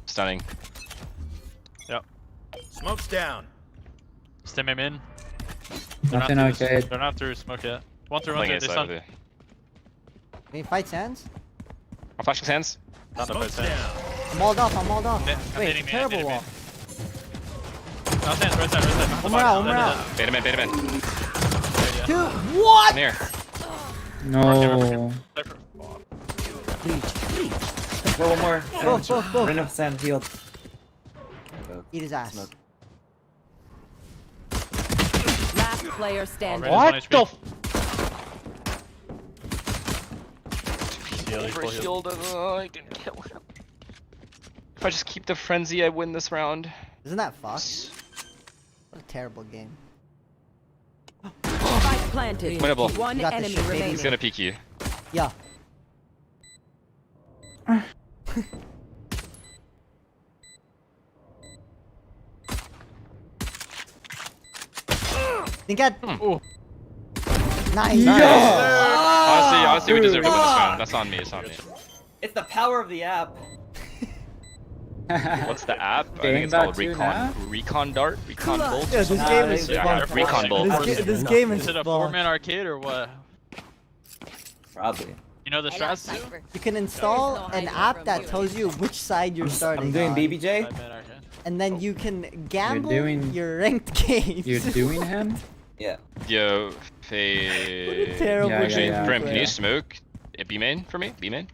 Stunning. Yep. Smoke's down. Stim him in. Nothing okay. They're not through smoke yet. One through, Playing they A side stun. of it. Can you fight Sands? I'm flashing hands. Not the Smoke's first hand. down. I'm walled off, I'm walled off. I'm Wait, hitting me, terrible I'm wall. No, stands, right side, right side. One more out, one more out. Bait him in, bait him in. Two, what? I'm here. No. Go one more. Go. Run up sand field. Eat his ass. Smoke. Last player standing. Already. What the Heal, f- heal, heal. I didn't kill him. If I just keep the frenzy, I win this round. Isn't that fucked? What a terrible game. Spike planted. Winnable. One You got this enemy shit, baby. remaining. He's gonna peek you. Yeah. Think at Ooh. nice. Honestly, we deserve to win this round. That's on me. It's on me. It's the power of the app. What's the app? I Game think it's called back to now? Recon Dart, Recon Bolt. Yeah, this game is Yeah, fun. Recon Bolt. This game is Is it a fun. 4-man arcade or what? Probably. You know the strats too? You can install an app that tells you which side you're starting I'm doing on. BBJ. 5-man arcade. And then you can gamble doing- your ranked games. You're doing him? Yeah. Yo, What a Faye. terrible Yeah, game. yeah. Brim, can player. you smoke a B main for me? B main?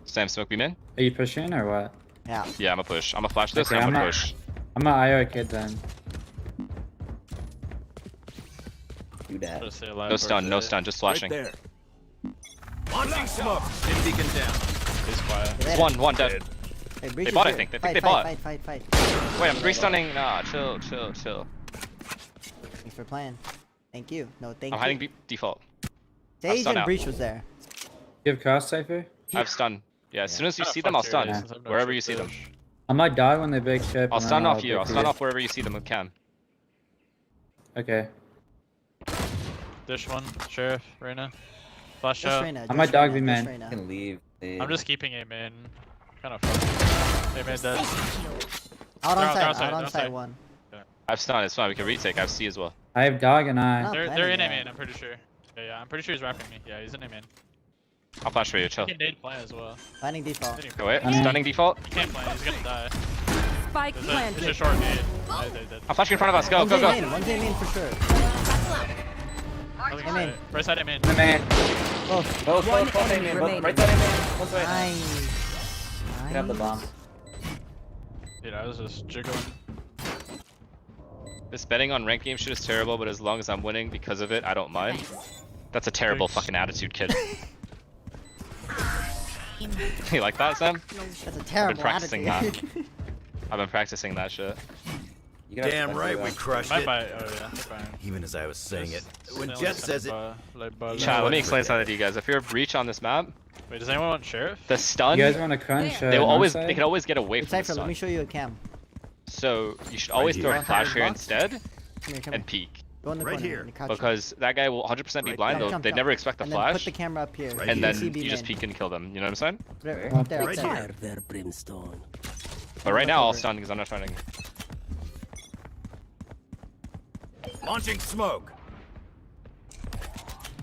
Sam, smoke B main? Are you pushing or what? Yeah. Yeah, I'm a push. I'm a flash this Okay, and I'm I'm a not- push. I'm an IO kid then. Do that. Try to stay alive No for stun, a no bit. stun, just Right flashing. there. Launching smoke. Stim beacon down. He's quiet. Get One dead. Hey, Breach They is bought, I here. think. They think Fight, they fight, bought. Fight. Wait, I'm 3-stunning. Nah, chill. Thanks for playing. Thank you. No, thank I'm you. hiding default. Sage stun and out. Breach was there. You have cross cipher? I have stun. Yeah, as soon as you Ah, see them, fuck I'll stun. you, since I've no Wherever shit you see them. push. I might die when they big ship. I'll and stun then off you. I'll pick stun off wherever you see them with cam. Okay. Dish one, sheriff, Reyna. Flash Just out. Reyna. I might just dog Reyna, be just man. Reyna. I can leave. I'm just keeping A main. Kind of fun. A main dead. Out They're on site, outside, out on they're site outside. one. I have stun. It's fine. We can retake. I have C as well. I have dog and I. Oh. They're planning in A that. main, I'm pretty sure. Yeah, I'm pretty sure he's rapping me. Yeah, he's in A main. I'll flash for you. Chill. He can nade plant as well. Finding default. Hitting Go wait. I mean- Stunning default. He can't plant, he's gonna die. Spike It's a planted. short nade. I did. I'm flashing in front of us. Go, One's go, A go. main, one's A main for sure. I think A main. it's right side A main. The man. Both. Both One A enemy main. remaining. Right side A main. Both right. Nice. Can have the bomb. Dude, I was just jiggling. This betting on ranked game shit is terrible, but as long as I'm winning because of it, I don't mind. That's a terrible Thanks. fucking attitude, kid. You like that, Sam? That's a terrible practicing attitude. I've been practicing that shit. You can have Damn the right, fence we though. crushed Might it. buy. Oh yeah, fine. Even as I was saying it. When Just Jet says it, Chat, let me explain something to you guys. If you're a breach on this map, Wait, does anyone want sheriff? the stun, You guys want to crunch? they will north always, side? they can always get away from the Cypher, let me stun. show you a cam. So you should always here. throw a Want flash that here box? instead Come here, come and here. peek. Go in the Right corner. here. in the couch. Because that guy will 100% be Right blind, there. though. Jump, They jump. never expect the And then put flash, the camera up here. Right and You then can see you B just main. peek and kill them. You know what I'm saying? Right, up there, up Right there. here. There, Brimstone. But right Look now I'll over it. stun because I'm not trying to. launching smoke.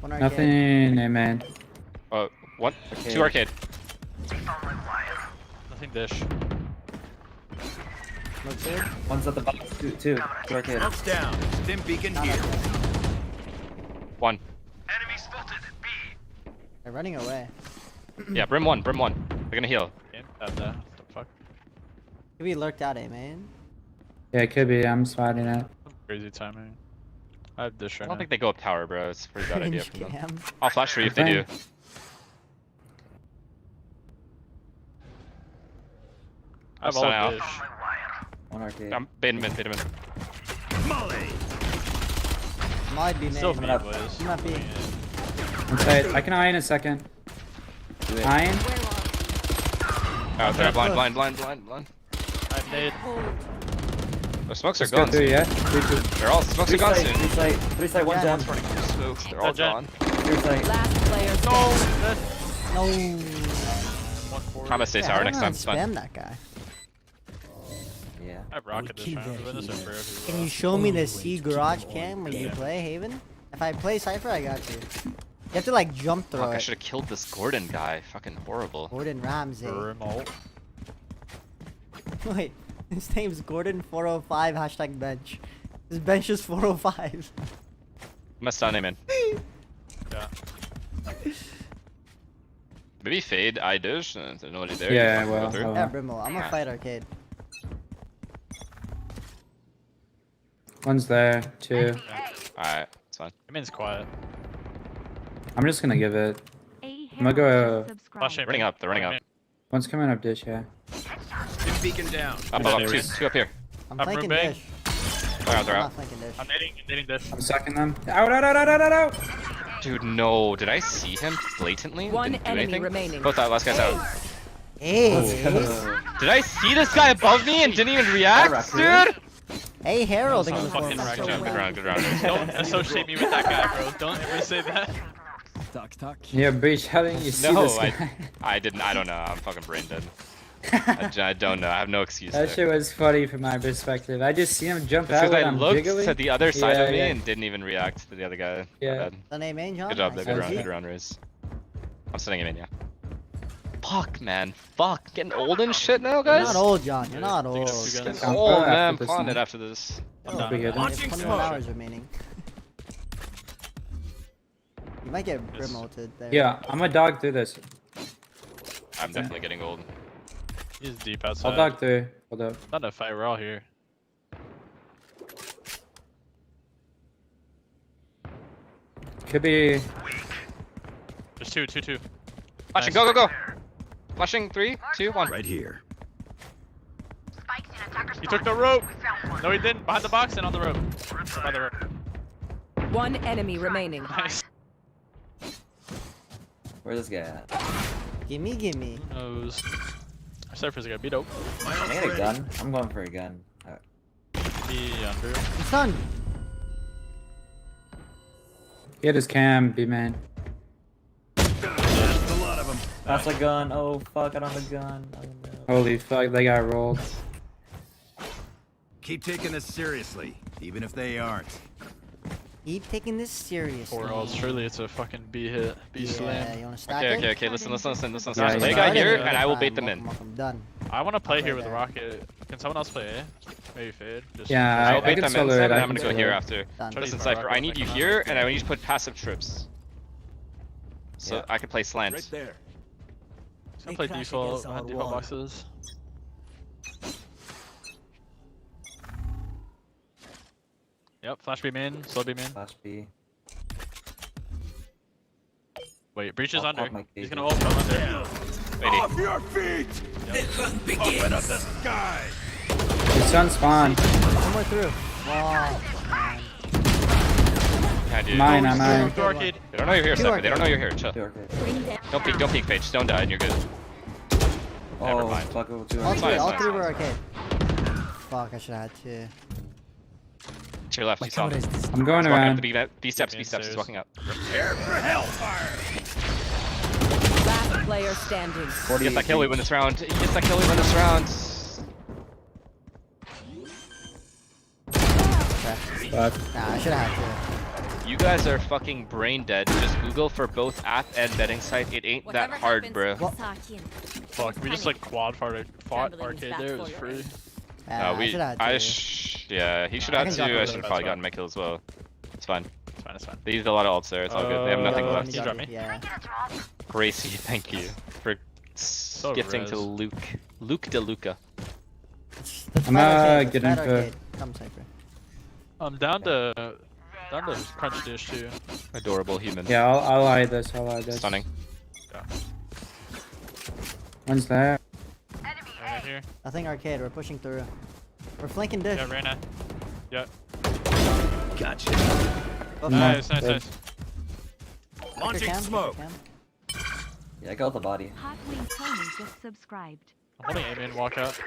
One arcade. Nothing, hey man. Oh, what? Okay. 2 arcade. Nothing dish. Look good. One's at the box. Two arcade. Smoke's down. Stim beacon Not here. up there. 1. They're running away. Yeah, Brim 1. They're gonna heal. Game? What the fuck? Could be lurked out, eh, man? Yeah, it could be. I'm spotting it. Crazy timing. I have dish I right don't now. think they go up tower, bro. It's a pretty bad idea Cringe from them. cam. I'll flash for you if they do. I have I'll all stun out. dish. One arcade. I'm bait him in. Molly. Might be Still main. me, up. boys. You might be. Inside. I can iron in a second. Do it. Iron. Oh, they're blind. I nade. The smokes are Let's go gone through, soon. yeah? They're all smokes are gone soon. Three side, one Yeah. down. Smokes, they're all Jet. gone. Three side. Last player No! standing. No. 140. I'ma stay Yeah, sour I next don't time. It's fine. spam that guy. Yeah. I have rocket this round. We've been this for a Can you show me the C garage cam when you play Haven? If I play Cypher, I got you. You have to like jump throw Fuck, I it. should have killed this Gordon guy. Fucking horrible. Gordon Ramsay. remote. Wait, his name's Gordon405 hashtag bench. His bench is 405. I'm gonna stun him in. Yeah. Maybe fade I dish. There's nobody there. Yeah, You can well, go through. oh. Yeah, Brimble, I'm gonna fight Arcade. One's there. 2. Alright, it's fine. It means quiet. I'm just gonna give it. I'm gonna go. Flash Running up, they're running up. One's coming up dish, yeah. Stim beacon down. Up, up, up. Two up here. I'm Up flanking room B. dish. They're out, I'm they're not out. flanking dish. I'm nading this. I'm sucking them. Out, out, out, out, out, out, out. Dude, no. Did I see him blatantly? One Didn't do enemy anything? remaining. Both out, last guy's out. Hey, Did I see this guy above me and didn't even react, dude? hey, Harold. That's against not fucking the right, Good John. round, good round. Don't associate me with that guy, bro. Don't ever say that. Yeah, Breach, how didn't you see No, this guy? I didn't. I don't know. I'm fucking brain dead. I don't know. I have no excuse That there. shit was funny from my perspective. I just see him jump It's out because I when I'm looked jiggling. to the other side of me Yeah, and didn't even react to the other guy. My Yeah. bad. The name main, John? Good job, though. Good Nice. round. Good round, Riz. I'm sending him in, yeah. Fuck, man. Fuck. Getting old and shit now, You're guys? not old, John. You're not old. Two guns. I'm Oh, after man. I'm this pawning one. it after this. Oh, done. Pretty good. you have Launching 21 smoke. hours remaining. You might get remoted there. Yeah, I'm a dog through this. I'm definitely getting old. He's deep I'll outside. dog through. Hold up. Not a fight. We're all here. Could be. There's two. Flashing. Nice. Go, go, go. Flashing. 3, 2, 1. Right here. He took the rope. No, he didn't. Behind the box and on the rope. Behind the rope. One enemy remaining. Nice. Where's this guy at? Gimme, gimme. Who knows? Our Cypher's gonna beat up. I get a gun. I'm going for a gun. Be under. It's done. He had his cam, B-man. There's a lot of them. That's a gun. Oh fuck! I don't have a gun. Oh, no. Holy fuck, they got rolled. Keep taking this seriously, even if they aren't. Keep taking this seriously. Or else surely it's a fucking B hit. B Yeah, slam. you wanna stack Okay, it? okay. Listen. Yeah, Play yeah. guy here, Yeah. and I will bait Fine, them in. welcome, done. I wanna play I'll here play with the there. rocket. Can someone else play A? Maybe fade. Just Yeah, I will I bait can them in, solo Sam, it, and I I'm gonna can go here solo it. after. Done. Try to Listen, use my Cypher, I rocket need like you an here, option. and I need you to put passive trips. So Yeah. I can play Right slants. there. Just gonna play default default boxes. Yep, flash beam in, slow beam in. Flash B. Wait, breach is I'll under. pop my He's cage gonna in. ult from under. Lady. Off your feet! Open up the sky! His son spawned. One more through. Wow. Man. Yeah, dude. Mine, Oh, I'm mine. Go arcade. They don't know you're here, Two Cypher. They arcade. don't know you're here. Chill. Two arcade. Don't peek, Paige. Don't die, and you're good. Never Oh mind. fuck! Two All arcade. three, fine, all fine, three fine. were arcade. Fuck, I should have had two. To your left, you saw him. He's I'm going walking up around. the B steps, Yeah, B steps. He's stairs. walking up. Prepare for hellfire! Last player standing. 40 He gets that kill, we win this round. He gets that kill, we win this round. But Nah, I should have had two. You guys are fucking brain dead. Just Google for both app and betting site. It ain't that hard, bro. Fuck, we just like quad fought arcade there. It was free. Yeah, I should have had two. Yeah, he should I have can two. drop I it. should have That's probably fine. gotten my kill as well. It's fine. It's fine, it's fine. They used a lot of ults there. It's all good. They have nothing Uh, left. you drop me? Yeah. Gracie, thank you for gifting to res. Luke. Luke DeLuca. Let's I'm fight arcade, getting let's fight for- arcade. Come, Cypher. I'm down to crunch dish too. Adorable human. yeah, I'll eye this. I'll eye this. Stunning. One's there. Right here. Nothing arcade, we're pushing through. We're flanking dish. Yeah, Reyna. Yeah. Gotcha. Oh, Nice, nice, good. nice. Cypher Launching cam, smoke. Cypher cam. Yeah, I got the body. Hot Wings Tony just subscribed. I'm holding aim in, walk out.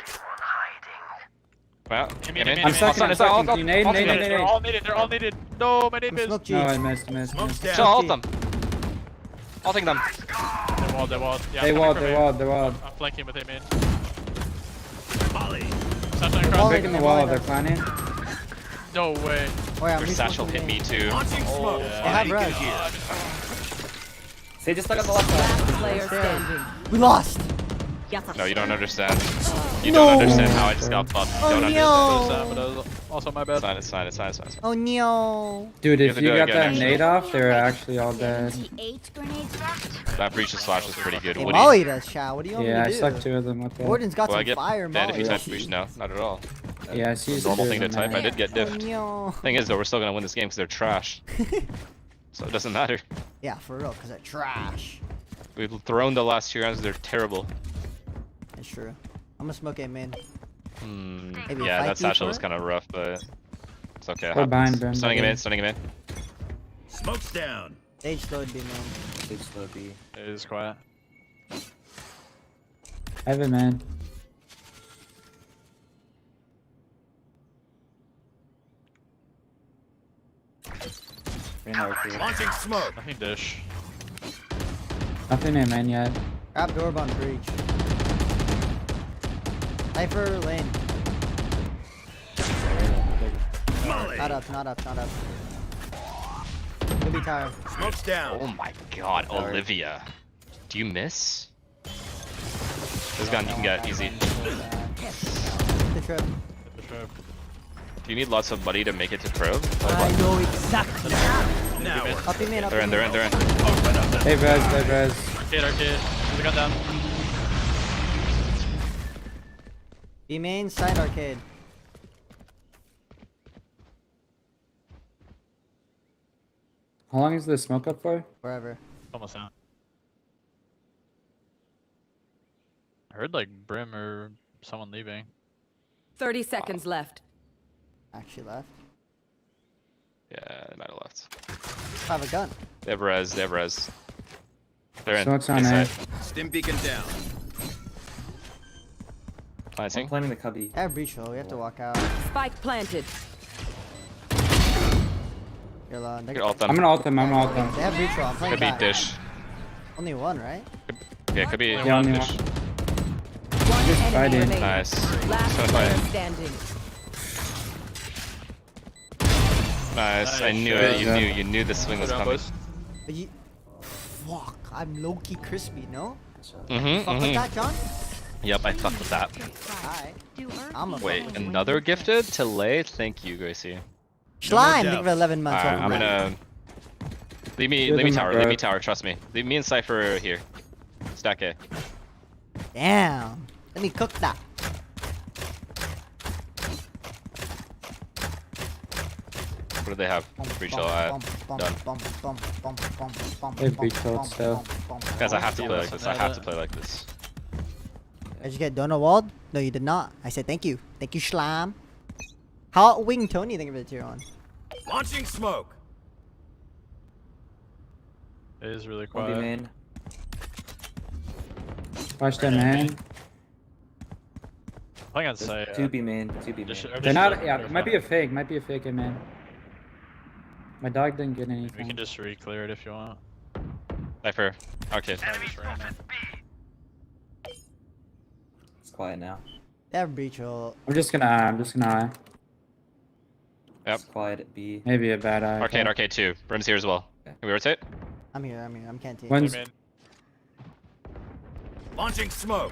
Wow. Give Get me in. the I'm mid. sucking, I'm sucking. Do you nade, nade, nade, They're nade? all needed, they're all needed. No, my name I'm is. smoke No, I cheese. missed. Smoke's down. Chill, ult them. Ulting them. They walled. Yeah, They I'm walled, coming they from walled, they walled. I'm flanking with A main. Molly. Satchel They're across. Breaking the they're wall, walling they're us. planning. No way. Oh, yeah, Your I'm satchel respawn hit from me main. too. Launching smoke. They have Beacon res. here. Say just stuck on the left side. Last player Stairs. standing. We lost. No, you don't understand. You No. don't understand how I just got buffed. You Oh, don't no. understand. But that was also my bad. It's fine. Oh no. Dude, You if have to you do it got again, that actually. nade off, they were actually all dead. 78 grenades left. That breach's flash was pretty good. They Woody. mollied us, Chow. What do you want Yeah, me I to sucked do? 2 of them with that. Gordon's got Will I some get fire dead if you molly. type breach? No, not at all. Yeah, I see you Normal do thing to them, type. I man. did get Oh diffed. no. Thing is though, we're still gonna win this game because they're trash. So it doesn't matter. Yeah, for real, because they're trash. We've thrown the last 2 rounds. They're terrible. It's true. I'm gonna smoke him in. Maybe Yeah, fight that you satchel for was it? kind of rough, but it's okay. It We're behind happens. them, Stunning him buddy. in. Stunning him in. Smoke's down. Stage slowed B, man. Stage slow B. It is quiet. Heaven, man. Green arcade. Launching smoke. Nothing dish. Nothing in man yet. Grab door on breach. Cypher lane. Molly. Not up, not up, not up. Could be tired. Smoke's down. Oh my God, Olivia. Do you miss? This gun you can get easy. The trip. Hit the trap. Do you need lots of money to make it to pro? I know exactly. Now. Up in main, up They're in. They're in. They're in. Hey, res, hey, res. Arcade. There's a gun down. B main, side arcade. How long is the smoke up for? Wherever. Almost out. I heard like Brim or someone leaving. 30 seconds left. Actually left. Yeah, they might have left. I have a gun. They have res. They have res. They're in. Smoke's on Inside. Stim beacon down. I'm Planting. planning the cubby. I have breach though. We have to walk out. Spike planted. You're alone. You're ult them. I'm gonna ult them, I'm gonna ult them. They have breach though. I'm playing Could be back. dish. Only one, right? Yeah, could be Yeah, only dish. One enemy fighting. remaining. Nice. Last So player fighting. standing. Nice. I knew it. You knew the swing was Go down, coming. boys. But you... Fuck. I'm low-key crispy, no? Mhm. Fuck with Mhm. that, John? Yep, I fuck with that. Alright. I'm a Wait, fuck. another gifted to lay? Thank you, Gracie. Slime! doubt. Thank you for 11 months. Alright, welcome I'm back. gonna leave me Give them tower. a Leave me breath. tower. Trust me. Leave me and Cypher here. Stack A. Damn. Let me cook that. What do they have? Breach all. Done. They have breach ult still. Guys, I have to play like listen, this. I have to play like this. Did you get Donald? No, you did not. I said thank you. Thank you, Schlam. How wing Tony think of it tier on? Launching smoke. It is really One B quiet. main. Watch that, man. I think I'd say. Two B main. Two B main. They're not, yeah, it might be a fake, man. My dog didn't get We anything. can just re-clear it if you want. Cypher. Okay. It's quiet now. They have breach ult. I'm just gonna eye. Yep. It's quiet at B. Maybe a bad eye. Arcade. Arcade 2. Brim's here as well. Okay. Can we rotate? I'm here. I'm canteen. One's Launching smoke.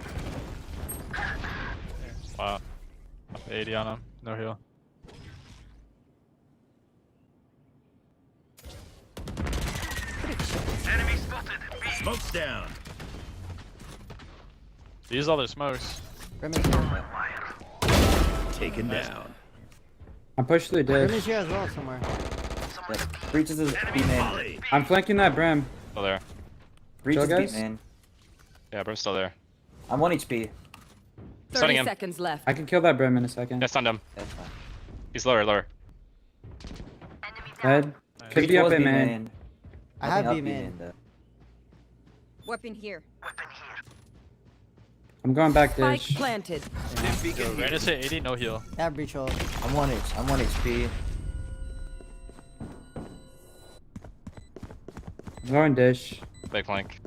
Wow. 80 on him. No heal. Smoke's down. Use all their smokes. Grim is here. Taken down. I pushed through Grim dish. is here as well somewhere. Yep. Breach is B main. Molly. I'm flanking that brim. Still there. Breach Chill, is B guys. main. Yeah, Brim's still there. I'm 1 HP. 30 Stunning him. seconds left. I can kill that brim in a second. Yeah, stunned him. That's fine. He's lower. Head. Could Breach be up was in B man. I Nothing have up B main. though. Weapon here. I'm going back Spike dish. planted. Stim beacon here. Reyna's hit 80, no heal. They have breach ult. I'm 1 HP. I'm going dish. Big flank.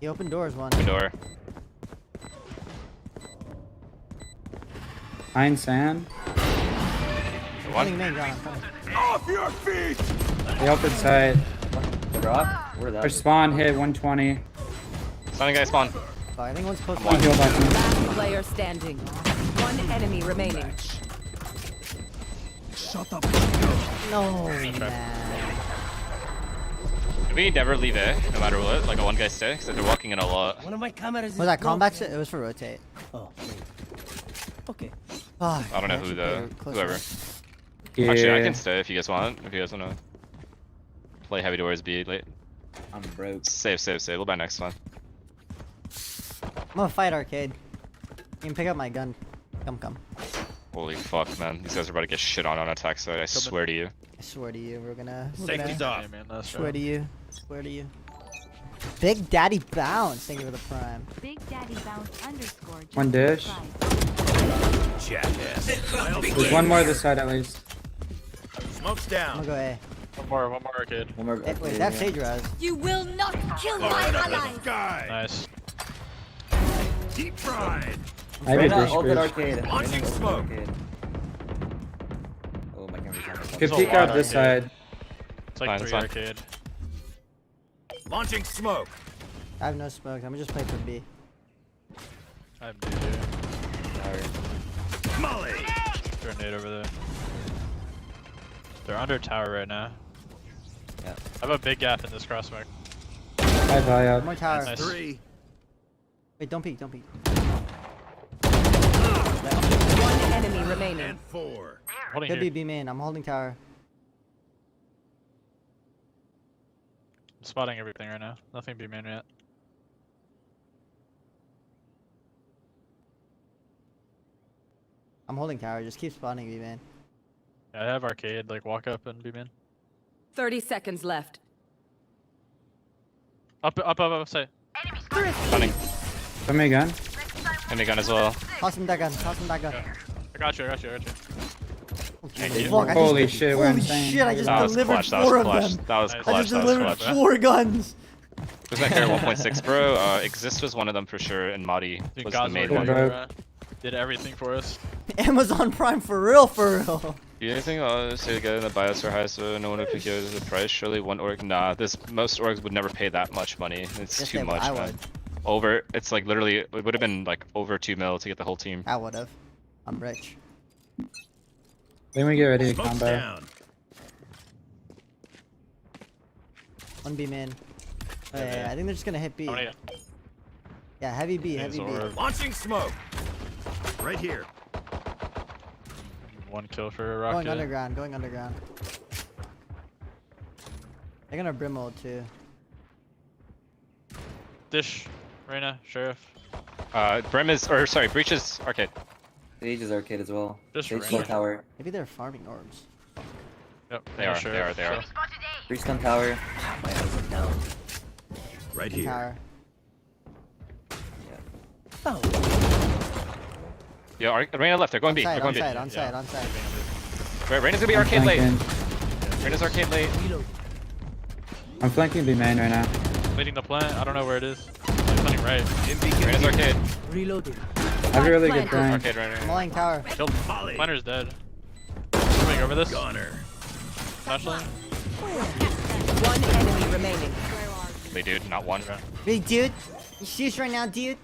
He opened doors one. Open door. Behind sand. Coming One. main, John. I'm coming. Off your feet! They opened side. The rock? Where that? Their spawn hit 120. Stunning guy spawn. Fuck, I think one's close. One heal back in. Last player standing. One enemy remaining. No, man. We never leave A, no matter what. Like a one guy stay, because they're walking in a lot. Was that combat shit? It was for rotate. Oh, wait. Okay. Oh, I don't know who the whoever. Yeah. Actually, I can stay if you guys want. If you guys want to play heavy doors B late. I'm broke. Save. We'll buy next one. I'm gonna fight arcade. You can pick up my gun. Come. Holy fuck, man. These guys are about to get shit on attack side. I swear to you. I swear to you, we're gonna Safety's off. Yeah, man, that's swear right. to you. Swear to you. Big Daddy Bounce, thank you for the prime. Big Daddy Bounce underscore. just One dish. subscribed. Jackass. There's one more this side at least. Smoke's I'm down. gonna go A. One more arcade. One more. Wait, that's Sage Raz. You will not kill my Fire up in allies. the sky. Nice. Deep fried. I have a Reyna dish ulted bridge. arcade. Launching Reyna ulted smoke. arcade. Oh, my camera's on. Could There's a peek lot out this arcade. side. It's like Fine, 3 it's fine. arcade. Launching smoke. I have no smoke. I'm gonna just play for B. I have no idea. Sorry. Molly. Grenade over there. They're under tower right now. Yeah. I have a big gap in this cross smoke. High value out. One more tower. Nice. 3. Wait, don't peek. One enemy remaining. And 4. Holding Could here. be B main. I'm holding tower. I'm spotting everything right now. Nothing B main yet. I'm holding tower. Just keep spawning B main. Yeah, I have arcade. Like walk up and B main. 30 seconds left. Up, say. Stunning. Put me gun. And the gun as well. Toss him that gun. I got you. Thank you. Fuck, I Holy just, shit, we're holy insane. shit, I just That was delivered clutch. That 4 was of clutch. them. That was I I clutch. just That was delivered clutch. 4 guns. Who's that carry 1.6, bro? Exist was one of them for sure, and Madi Dude, was the God's main working one. bro. here, did everything for us. Amazon Prime for real. Do you anything say get in the bios are high, so no one would pick you as a price? Surely one org? Nah, most orgs would never pay that much money. It's Yes, too they would. much, I man. would. Over, it's like literally, it would have been like over 2 mil to get the whole team. I would have. I'm rich. Then we get ready to Smoke's combo. down. One B main. Oh, yeah, I think they're just gonna hit B. How many? Yeah, heavy B, heavy B. Zorb. Launching smoke. Right here. 1 kill for Rocket. Going underground. They're gonna brim ult too. Dish. Reyna. Sheriff. Brim is, or sorry, Breach is arcade. Sage is arcade as well. Just Sage random. still tower. Maybe they're farming orbs. Yep. They Reyna, are, Sheriff. they are. So- Brimstone tower. My house is down. Right here. Tower. Yeah, Reyna left, they're going B. They're going B. On side. Right, Reyna's gonna be I'm arcade late. flanking. Reyna's arcade late. I'm flanking B main right now. Leading the plant. I don't know where it is. He's running right. Reyna's arcade. Reloading. I have a really good brain. Arcade right I'm now. lying tower. Killed. Molly. Planter's dead. Coming over this. Gunner. Flashlight. One enemy remaining. They dude, not one. Hey, dude. You serious right now, dude?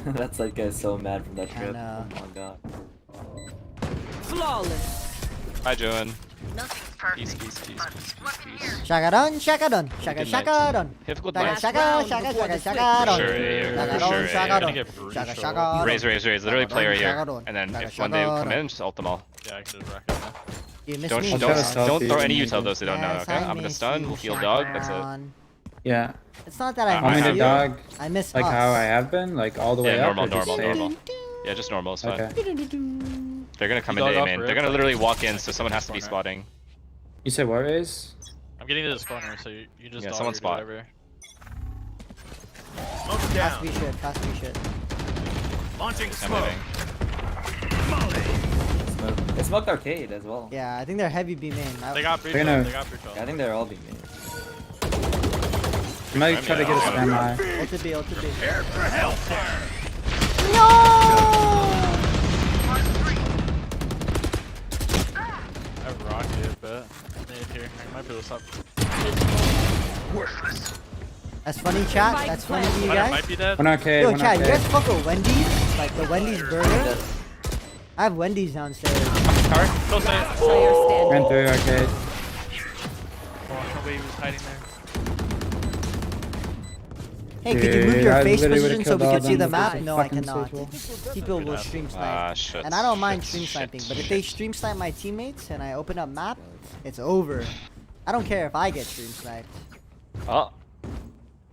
That's like guy's so mad from that I trip. know. Oh my god. Flawless. Hi, Joan. Nothing's Peace, perfect. peace, peace, peace, peace, peace. Shakadon. Shaka. Good night. Have a good night. Gonna get bruised. Raise. Literally play right here. And then if when they come in, just ult them all. Yeah, I can just rock it now. You missed Don't me. I'll try to stealth don't you throw if any you need util to. those they don't know, Yes, okay? I I'm gonna miss stun, you, we'll heal dog, that's it. Shakadon. Yeah. It's not that I Want me miss to you. dog? I miss Like us. how I have been? Like all the way Yeah, up? or just normal. safe? Yeah, just normal, it's fine. Okay. They're gonna come You into dog A off main. rip, They're gonna like, literally walk in, so like, someone has to be corner. spotting. You said what is? I'm getting to this corner, so you just Yeah, dog someone or do spot. whatever. Smoke's Fast down. B shit. Launching I'm smoke. moving. Molly. Smoke. They smoked arcade as well. Yeah, I think they're heavy B main. They got breach They're gonna- They got breach Yeah, I think they're all being made. You might try to get a spam eye. Ult to B, ult to B. Prepare for hellfire. No! I have rocket, but mid here. I might be able to stop. Worthless. That's funny, chat. That's funny to you Spider guys. might be dead. One arcade, Yo, one chat, you arcade. guys fuck with Wendy's? Like the Wendy's burger? I have Wendy's downstairs. Tower. Close it. Player standing. Ran through arcade. Oh, no way he was hiding there. Hey, could you move Dude, your I face literally position would've so we killed could see all the them map? with No, I fucking cannot. Sage People will stream snipe. Ah, shit. And I don't mind shit, stream shit, sniping, but if they shit. stream snipe my teammates and I open up map, it's over. I don't care if I get stream sniped. Oh.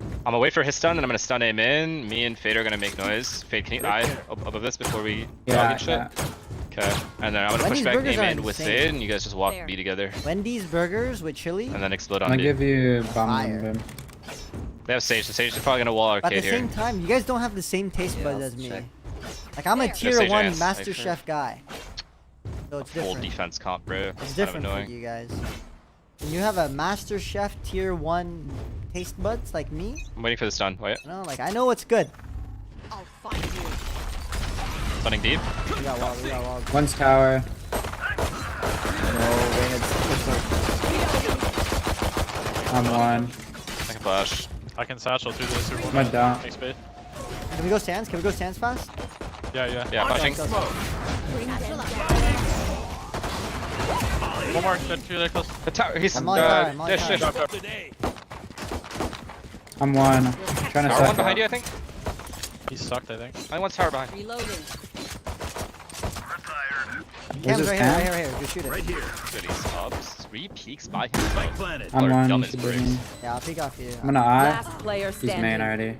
I'm gonna wait for his stun, and I'm gonna stun him in. Me and Fade are gonna make noise. Fade, can you eye above this before we Yeah, get shit? Okay. And then I'm gonna Wendy's push back burgers aim are in with insane. Fade, and you guys just walk There. B together. Wendy's burgers with chili. And then explode I'm on gonna B. give you bomb Fire. on him. They have Sage. The Sage is probably gonna wall But at the arcade here. same time, you guys don't have the same taste Yeah, buds I'll as me. check. Like I'm a There. tier Sage 1 Ants, Master I Chef guy. So it's Full different. defense comp, bro. It's It's kind of different for annoying. you guys. When you have a Master Chef tier 1 taste buds like me, I'm waiting for the stun. Wait. you know, like I know what's good. I'll find you. Stunning deep. We got wall, we got wall. One's tower. No, Reynolds. I'm one. I can flash. I can satchel through this. I'm a down. Thanks, Spade. Can we go stands? Can we go stands fast? Yeah, yeah. Yeah, flashing. Go, go. One more. Good. Two there close. The tower. He's I'm on tower, I'm on dish, tower. dish. Today. I'm one. Trying to Tower one set behind you, up. I think. He sucked, I think. I want tower behind. Reloading. Cam's this right Cam? here, right here, Just shoot it. Right here. Good, he's subs. 3 peaks by Spike him. planted. I'm Or one. dumb You as should bricks. be me. Yeah, I'll pick off you. I'm gonna eye. Last player He's standing. main already.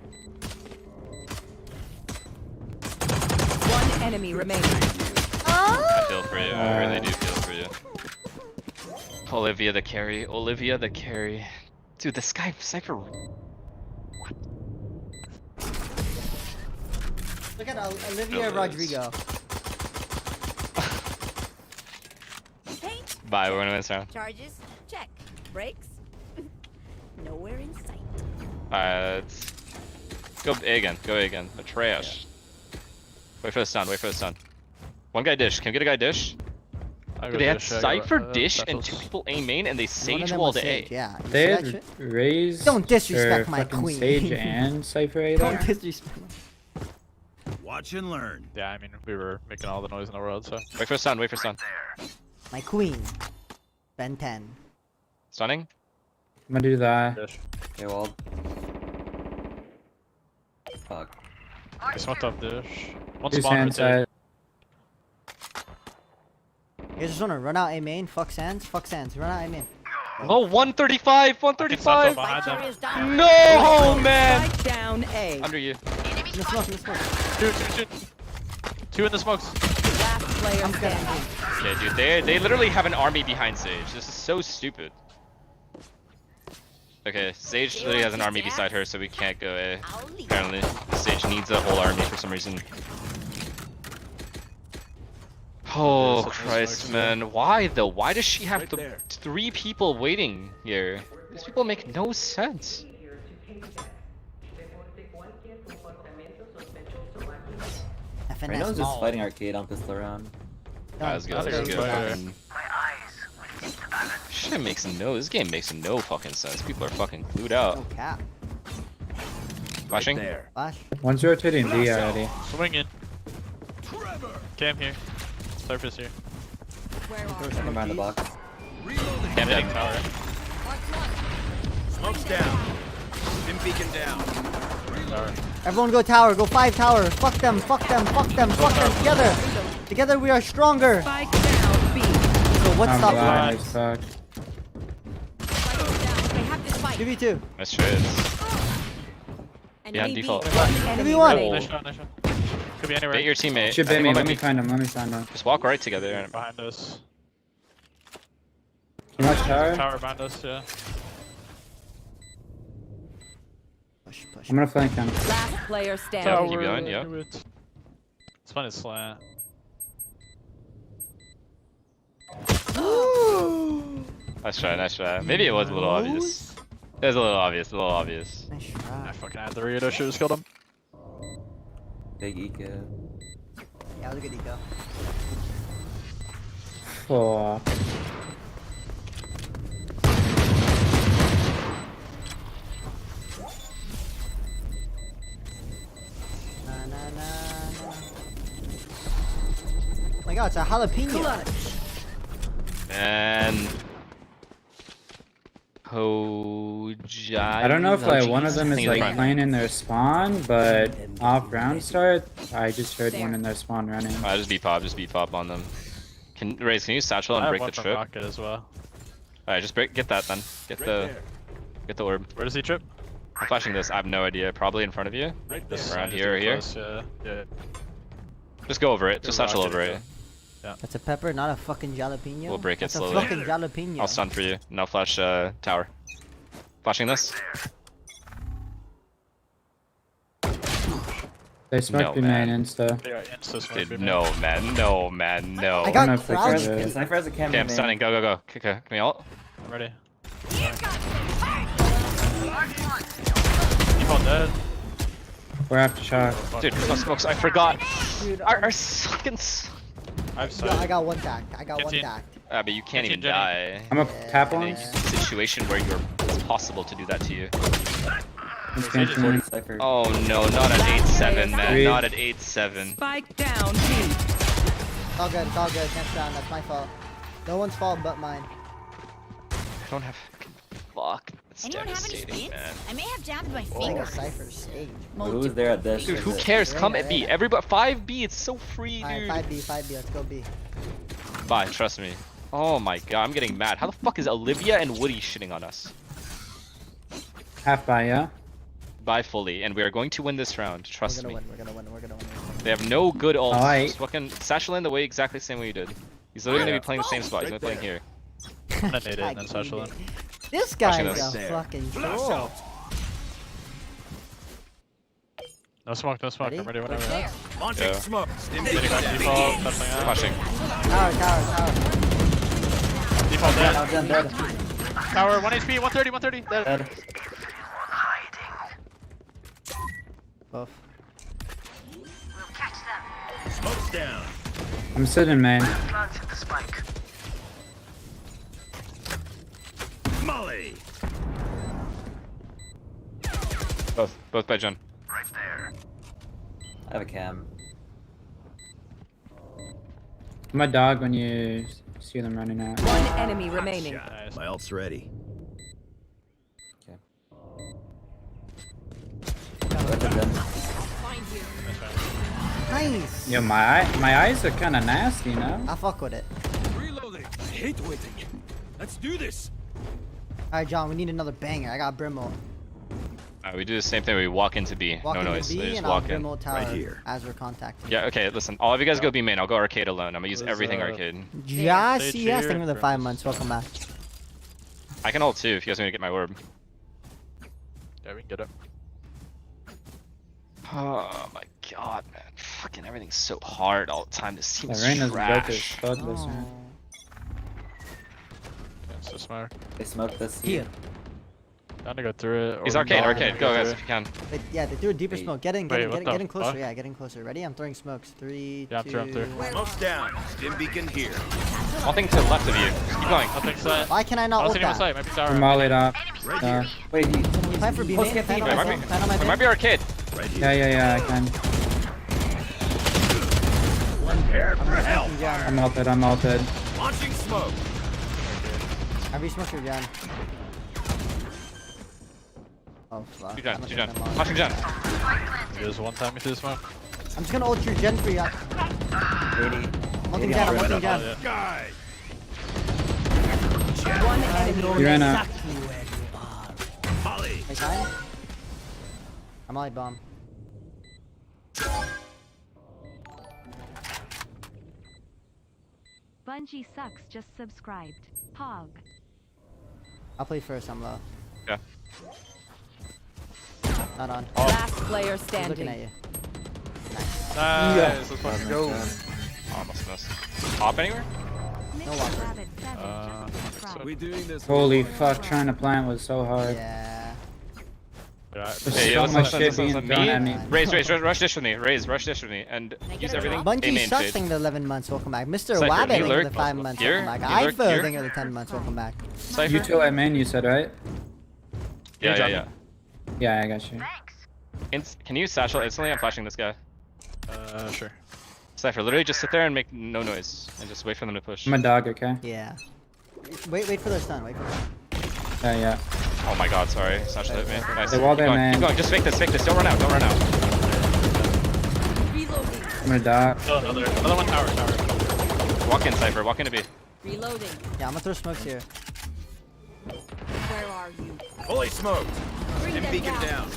One enemy remaining. I feel for you. I really do feel for you. Olivia the carry. Olivia the carry. Dude, this guy Cypher. Look at Olivia Those. Rodrigo. Paint. Bye, we're gonna win this round. Charges. Check. Brakes. Nowhere in sight. Alright, let's go A again. Go A again. They're trash. Wait for the stun. Wait for the stun. One guy dish. Can we get a guy dish? I Dude, go they had dish, I go, Cypher dish and satchels. 2 people A main, and they One of Sage them walled was A. Sage, yeah. You They see that had shit? raised. Don't disrespect or my fucking queen. Sage and Cypher A Don't there. disrespect. Watch and learn. Yeah, I mean, we were making all the noise in the world, so. Wait for the stun. Wait for the stun. My queen. Ben 10. Stunning. I'm gonna do that. Dish. Okay, walled. Fuck. He smoked up dish. One Two spawn sand rotate. side. You guys just wanna run out A main? Fuck Sands? Fuck Sands. Run out A main. Oh, 135. Satchel 135. behind them. Is down. No, man. Strike down A. Under you. In the smoke, in the smoke. Two. Two in the smokes. Last player standing. Okay, dude, they literally have an army behind Sage. This is so stupid. Okay, Sage literally has an army beside her, so we can't go A. I'll leave. Apparently, Sage needs a whole army for some reason. Oh Such a Christ, smart man! Why though? Why does she have Right the there. 3 people waiting here? These people make no sense. Reynolds FNS just mall. fighting arcade on pistol round. Let's go, let's That's go. good. Fucking- Shit makes no. This game makes no fucking sense. People are fucking clued No out. cap. Flashing. There. Flash. One's rotating D already. Swing in. Cam here. Surface here. Where are Coming behind the box. Reloading. Damn Hitting dead. tower. Smoke's down. Dim beacon down. Tower. Everyone go tower. Go 5 tower. Fuck them. Fuck them. Fuck them. Fuck them. Together. Together we are stronger. Spike down B. So what's I'm stopping blind us? as fuck. I have this fight. 2v2. Nice trades. And Yeah, maybe default. one enemy 2v1. remaining. Nice shot, nice shot. Could be anywhere. Bait your teammate. Should I bait think me. one Let might me be- find him. Let me find him. Just walk right together. And... Behind us. Too much tower. Tower behind us, yeah. Push, push. I'm gonna flank him. Last player Tower. standing. Keep going, yeah. do it. It's fun as slant. Nice try, nice try. Maybe it was a little obvious. It was a little obvious, a little obvious. Nice I shot. fucking had the Rito. Should have killed him. Big eco. Yeah, that was a good eco. Oh. Na, na, na, na. Oh my god, it's a jalapeno. And I don't know if like one of them is like playing in their spawn, but off round start, I just heard one in their spawn running. Just beat pop on them. Can Raze, can you satchel and I have break one the from trip? Rocket as well. Alright, just get that then. Get the orb. Where does he trip? I'm flashing this. I have no idea. Probably in front of you. Just Around just here or too here. close, Yeah. Just go over it. Just satchel over it. That's a pepper, not a fucking jalapeno. We'll break it That's slowly. a fucking jalapeno. I'll stun for you. Now flash tower. Flashing this. They smoked No, me main insta. They are insta smoke. Dude, dude. no man, no man, no. I I don't know got if they crouched. could. Sniper has a camera. Okay, I'm stunning. Go, go, go. Okay, can we ult? I'm ready. Default dead. We're after shock. Dude, smokes. I forgot. Dude, Our fucking. I have Yo, I sight. got one tack. I got one 15. tack. But you can't even 15, die. I'm a tap In on. a situation where it's possible to do that to you. It's canceling. Cypher. Oh no, not at 8-7, man. Three. Not at 8-7. Spike down, B. It's all good. It's all good. Next round. That's my fault. No one's fault but mine. I don't have fuck. It's Anyone have any devastating, spins? man. I may have jammed my I think finger. a Cypher sage. Who's there at this? Dude, who Is it- cares? Come at Reyna, B. Reyna. Everybody, 5B. It's so free, dude. Alright, 5B, 5B. Let's go B. Bye, trust me. Oh my god, I'm getting mad. How the fuck is Olivia and Woody shitting on us? Half by, yeah? Bye fully, and we are going to win this round. We're Trust gonna me. win. We're gonna win. We're gonna win. They have no good ults. Alright. Just fucking satchel in the way exactly the same way you did. He's literally gonna be playing the same spot. He's gonna be playing here. I'm gonna nade it and then satchel in. This guy's this. a fucking troll. No smoke, no smoke. Ready? I'm ready whenever. There. Launching Yeah. smoke. Stim Hitting back beacon default, touching out. Flashing. Tower. Default dead. Now Jen dead. Tower, 1 HP, 130, 130. Dead. Dead. Both. Smoke's down. I'm sitting main. Molly. Both by Jen. I have a cam. I'm a dog when you see them running out. One enemy remaining. Nice. My ult's ready. Where's the Jen? Nice. Yo, my eyes are kind of nasty, you know? I fuck with it. Reloading. I hate waiting. Let's do this. Alright, John. We need another banger. I got Brimmo. We do the same thing. We walk into B. Walk No into noise. B They just and I'll walk in. Brimmo tower Right here. as we're contacting. Yeah. Okay. Listen. All of you guys go B main. I'll go arcade alone. I'm gonna use Who's, everything uh, arcade. Yeah, Stay see, yes, cheer, thank you for the 5 months. Welcome back. I can ult too if you guys want to get my orb. Yeah, we can get it. Oh my god, man. Fucking everything's so hard all the time. This team The is Reyna's broke as trash. fuck this round. It's so smart. They smoked this. Here. Time to go through it. or He's we arcade, can arcade. Go guys through if you can. Yeah, they threw a deeper Wait. smoke. Get in, Wait, get in, what get in, the get in closer. fuck? Yeah, get in closer. Ready? I'm throwing smokes. 3, Yeah, I'm 2, through, I'm through. 1. Smoke's down. Stim beacon here. Nothing to the left of you. Just keep going. Nothing set. Why can I I not don't ult see anyone that? sight. Maybe tower. I'm mollied up. Right here. Wait, he. Plan for B Let's main. get Plan B on It my might zone. be, Plan on my it zone. might be arcade. Right here. Yeah, I can. Prepare for help. John. I'm ulted. Launching smoke. I re-smoked your John. Oh fuck. Two Jen, I'm two gonna Jen. get them all. Flashing Jen. There's one time you threw the smoke. I'm just gonna ult your Jen for you. 80. Ulting Jen, I'm ulting Jen. Yeah. Guy. One enemy You ran remaining. out. Exactly where you are. Molly. Hey, time. I'm light bomb. Bungie sucks just subscribed. Pog. I'll play first, I'm low. Yeah. Not on. Last player He's looking at standing. you. Nice. Let's fucking go. Oh, almost missed. Hop anywhere? No walker. Rabbit 7 just subscribed. We doing this. Holy fuck, trying to plant was so hard. Yeah. There's Hey, so listen, much listen, shit listen, being listen. thrown at me. Raise, rush dish with me. Raise, rush dish with me. And use everything. A Bungie main sucks shade. thing the 11 months, welcome back. Mr. Cypher, Wabbit you thank you lurk. the 5 months, Here, welcome back. you I lurk, feel here. thank you the 10 months, welcome back. Cypher? You two at main, you said, right? Yeah, Good yeah, job. yeah. Yeah, I got you. Can you use satchel instantly? I'm flashing this guy. Sure. Cypher, literally just sit there and make no noise. And just wait for them to push. I'm a dog, okay? Yeah. Wait for their stun, wait for their Yeah. Oh my god, sorry. Satchel hit me. Nice. They walled Keep it, going, man. keep going. Just fake this, fake this. Don't run out, don't run out. Reloading. I'm a dog. Oh, another one tower. Walk in, Cypher. Walk in to B. Reloading. Yeah, I'm gonna throw smokes here. Where are you? Fully smoked. Bring And them beacon down. down.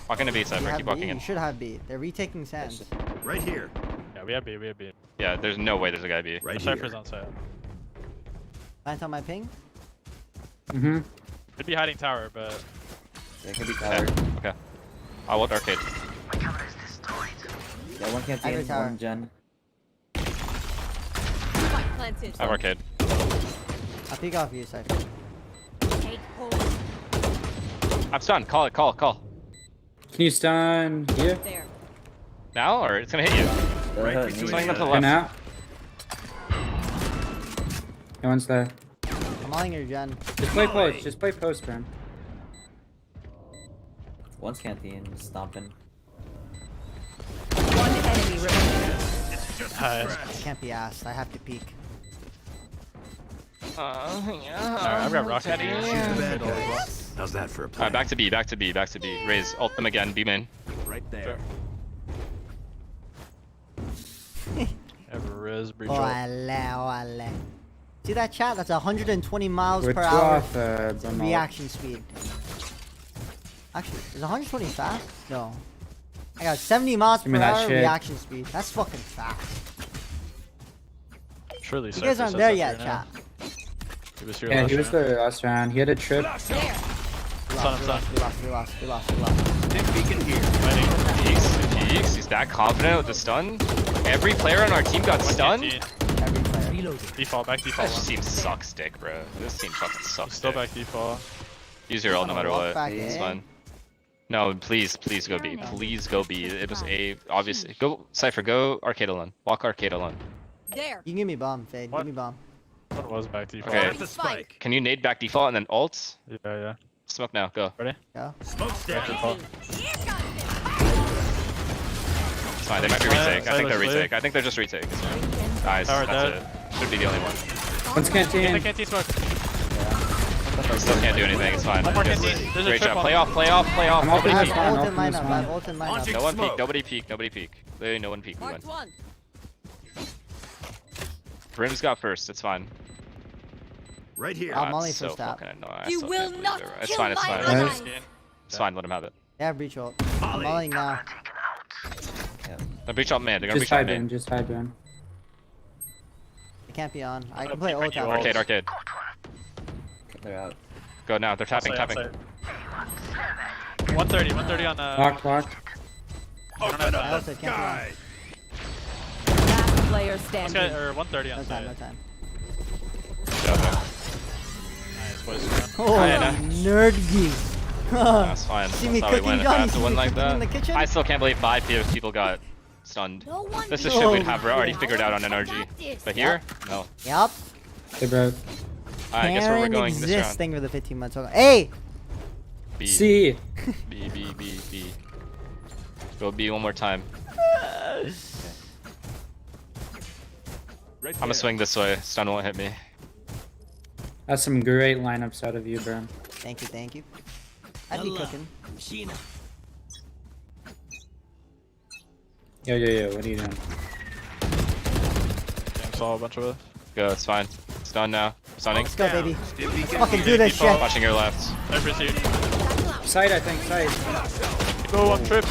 Walk into B, You Cypher. have Keep B, walking you in. should have B. They're retaking sands. Right here. Yeah, we have B. Yeah, there's no way there's a guy B. Right Cypher's here. on site. Plant on my ping. Mm-hmm. Could be hiding tower, but There could be Okay. tower. Okay. I'll ult arcade. Yeah, one I canteen, have a tower. one gen. Spike planted. I have arcade. I'll peek off you, Cypher. Take hold. I'm stunned. Call it, call. Can you stun here? There. Now, or it's gonna hit you. Right Uh, between Swing them to the Okay, left. now. No one's there. I'm on your gen. Just play post. Just play post, man. One's canteen, stomping. One enemy remaining. nice. Can't be asked. I have to peek. Alright, I've got rocket. Shoot the bad guys. How's that for a plan? Alright, back to B, back to B, back to B. Raise, ult them again, B main. Right there. Have a res breach. Ole. See that chat? That's 120 miles We're per two hour off, Brimstone. reaction speed. Actually, is 120 fast? No. I got 70 miles Give per me that hour shit. reaction speed. That's fucking fast. Surely You guys aren't there yet, chat. He was here Yeah, last he was round. the last round. He had a trip. There. We Son. lost. Stim beacon here. Peeks, he's that confident with the stun. Every player on our team got stunned. Canteen. Every player. Default, back default. This One. team sucks dick, bro. This team fucking sucks Still dick. back default. Use your ult no matter Walk what. back It's in. fine. No, please go B. Please go B. It was A, obviously. Go, Cypher, go arcade alone. Walk arcade alone. There. You can give me bomb, Fade. What? Give me bomb. One was back default. Okay. Off the spike. Can you nade back default and then ult? Yeah. Smoke now, go. Ready? Go. Smoke's Back down. default. It's fine, they might be retake. I think they're Silas, retake. I think they're just retake. It's fine. Nice, Tower that's dead. it. Should be the only one. One's Get the canteen. canteen smoke. Still can't do anything, it's fine. One more Good. canteen. There's a Great trip job. on. Play off. I'm Nobody ulting I this peek. have one. ult in Ulting mine this up. I have one. ult in mine up. Launching No one peek, smoke. nobody peek. Literally no one peek, we win. Marked one. Brim's got first, it's fine. Right here. I'm God, only so first out. fucking annoying. I You still will can't believe not it. It's kill fine, it's my fine. allies. It's fine, let him have it. They have breach ult. I'm mulling now. They're breach up man, they're gonna Just breach up hide man. Ben. Just hide Ben. It can't be on. I I'm can play gonna ult pick you out. up. Arcade. They're out. Go now, they're tapping. Outside. 130 on Lock. Open I up also the can't sky. Last player Let's standing. get, or 130 No on time, no side. time. Nice, boys. Oh, yeah. Nrg. That's fine. See me That's how we cooking, win. If Johnny? I have to See win me like cooking in that. the kitchen? I still can't believe 5 people got stunned. No one. This is No. shit we'd have already figured out on NRG. But here, no. Yup. They broke. Alright, I guess where we're Karen going this exists. round. Thank you for the 15 months. Hey! B. C. B. Go B one more time. Right I'm gonna there. swing this way. Stun won't hit me. That's some great lineups out of you, Brim. Thank you. I'd be cooking. Yo. What are you doing? Game saw a bunch of it. Go, it's fine. Stun now. Stunning. Let's go, baby. Stim beacon Fucking here. do this shit. Watching your left. I pursued. Side, I think. Side. Go on trips.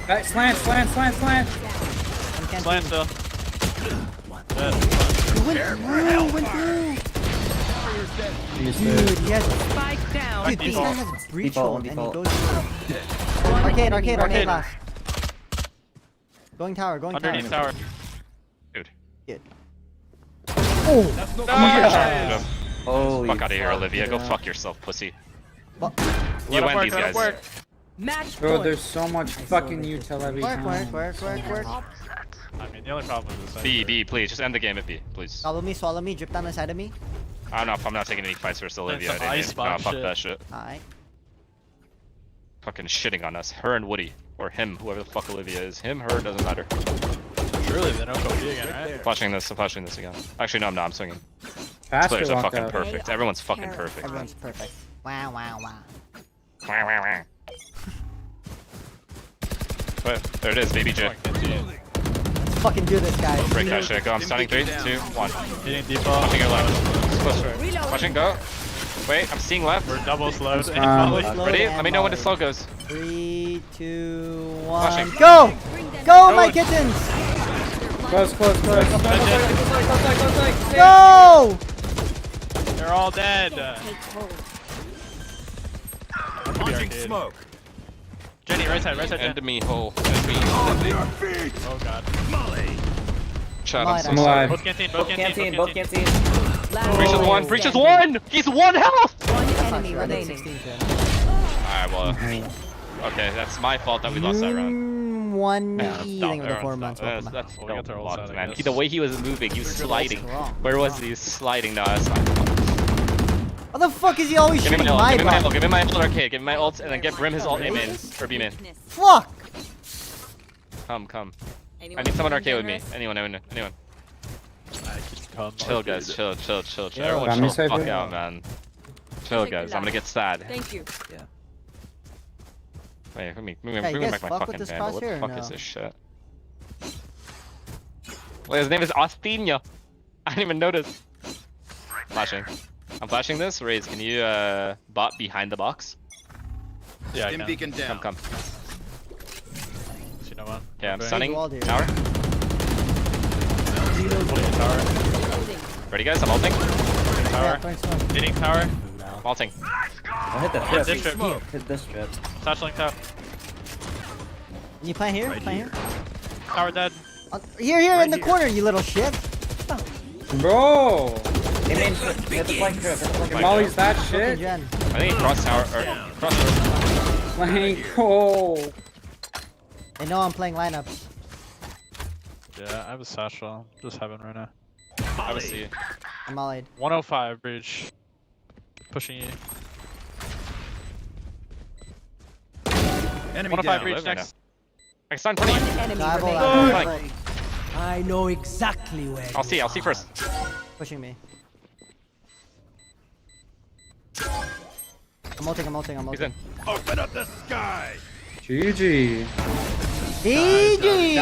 Right, slant. I'm can't Slant still. Dead. went through. He's Dude, the- he has. Spike down. Dude, this guy has breach Default, ult and he default. goes through. Arcade last. Going tower. Underneath tower. Good. That's no Yeah. Holy Fuck out of here, fuck, Olivia. Go yeah. fuck yourself, pussy. What? You Let win it these work, let it guys. work. Match Bro, point. there's so much fucking util every Work, time. work. I mean, the only problem is this. B, please. Just end the game at B, please. Swallow me, drip down the side of me. I don't know if I'm not taking any fights versus Olivia. some ice Nah, bomb fuck shit. that shit. Alright. Fucking shitting on us. Her and Woody. Or him, whoever the fuck Olivia is. Him, her, doesn't matter. Surely they don't go B again, right? Flashing this, I'm flashing this again. Actually, no, I'm not. I'm swinging. These Faster players are walk fucking out. perfect. Everyone's fucking perfect. Everyone's perfect. Wow. Wah, wah, wah. But there it is, baby J. Let's fucking do this, guys. Break that shit. Go. I'm stunning. 3, 2, 1. Hitting default. Watching your left. Close. Watching, go. Wait, I'm seeing left. We're double slowed. Slow Ready? and Let me know when the molly. slow goes. 3, 2, 1. Flashing. Go! Go, Go. my kittens! Close. Go! They're all dead. Take hold. Launching smoke. Jenny, right side, Jen. End me, hole. End me. Oh god. Molly. Chat, Light I'm up. so sorry. Alive. Both canteen. Both canteen. Last Breaches player one. Breaches standing. 1. He's 1 health. One Fuck enemy you, I did remaining. 16 to him. Alright, well. Okay, that's my fault that we lost that round. 1 Yeah, E, stop, thank you for the 4 everyone months. stop. Welcome back. That's Well, we got to roll blocked, side, I man. guess. The way he was moving, he was sliding. Wrong. Where was he? He was sliding. No, that's not. What the fuck is he always Give me shooting my ult. my Give me my butt? ult. Give me my ult arcade. Give me my ult and then get Brim his ult A main or B main. Fuck! Come. I need someone arcade with me. Anyone. Chill, guys. Chill. Everyone Got chill me the safe, fuck yeah. out, man. Chill, guys. I'm gonna get sad. Thank you. Wait, let me you bring guys back my fuck with fucking this vandal. What the crosshair or fuck no? is this shit? Wait, his name is Austinio. I didn't even notice. Flashing. I'm flashing this. Raze, can you bot behind the box? Yeah, I Stim can. beacon down. Come. See no one. Okay, I'm Bang. stunning. Wall, dude. Tower. Holding tower. Ready, guys? I'm ulting. Holding Yeah, tower. thanks, man. Hitting tower. Ulting. I'll hit the Hit trip. this trip. Hit this trip. Satcheling tower. Can you plant here? Plant here? Tower dead. Here, in the corner, you little shit. Bro! Hey man, hit the flank trip. Hit the flank trip. Molly's that Fucking shit. Jen. I think he crossed tower or crossed. Flank. Oh. They know I'm playing lineups. Yeah, I have a satchel. Just having right now. I was see. I'm allied. 105 breach. Pushing you. Enemy 105 down. breach Live right next. I stun 20. Enemy Dive remaining. all Flank. out. I know exactly where. I'll see first. Pushing me. I'm ulting. He's in. Open up the sky. GG. GG!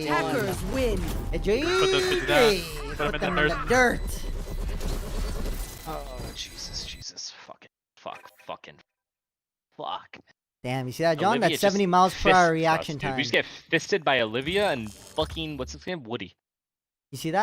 Attackers win. GG! Put those bitches down. Put them Put in them the in the dirt. Oh, Jesus. Fucking. Damn, you see that, John? Olivia That's 70 just miles per hour fist reaction us, dude. time. We just get fisted by Olivia and fucking, what's his name? Woody. You see that?